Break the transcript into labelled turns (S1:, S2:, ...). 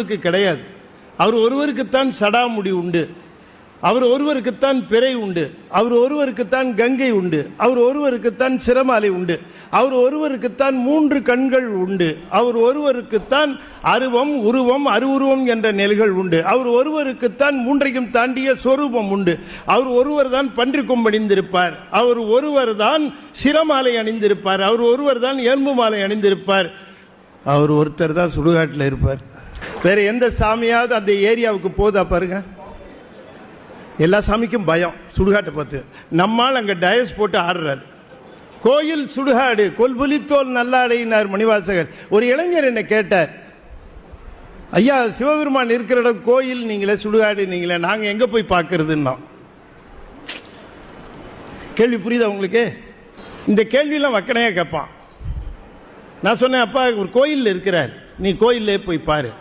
S1: கிடையாது. அவர் ஒருவருக்குத்தான் சடாமுடி உண்டு, அவர் ஒருவருக்குத்தான் பிறை உண்டு, அவர் ஒருவருக்குத்தான் கங்கை உண்டு, அவர் ஒருவருக்குத்தான் சிரமாலை உண்டு, அவர் ஒருவருக்குத்தான் 3 கண்கள் உண்டு, அவர் ஒருவருக்குத்தான் அருவம் உருவம் அருவுருவம் என்ற நிலைகள் உண்டு, அவர் ஒருவருக்குத்தான் 3ஐயும் தாண்டிய சொரூபம் உண்டு, அவர் ஒருவர் தான் பன்றி கொம்பணிந்திருப்பார், அவர் ஒருவர் தான் சிரமாலை அணிந்திருப்பார், அவர் ஒருவர் தான் எறும்பு மாலை அணிந்திருப்பார், அவர் ஒருத்தர் தான் சுடுகாட்டில் இருப்பார். வேற எந்த சாமியாவது அந்த ஏரியாவுக்கு போதா பாருங்க. எல்லா சாமிக்கும் பயம் சுடுகாட்டை பார்த்து. நம்மால் அங்கே டயஸ் போட்டு ஆடுறாரு. கோயில் சுடுகாடு கொல்புலித்தோல் நல்லாடையினார் மணிவாசகர். ஒரு இளைஞர் என்ன கேட்டார், ஐயா சிவபெருமான் இருக்கிற இடம் கோயில் நீங்களே சுடுகாடு நீங்களே, நாங்கள் எங்கே போய் பார்க்கறதுன்னா. கேள்வி புரியுதா உங்களுக்கு? இந்த கேள்வியெல்லாம் வக்கனையாக கேட்பான். நான் சொன்னேன், அப்பா ஒரு கோயிலில் இருக்கிறார், நீ கோயிலே போய் பாரு.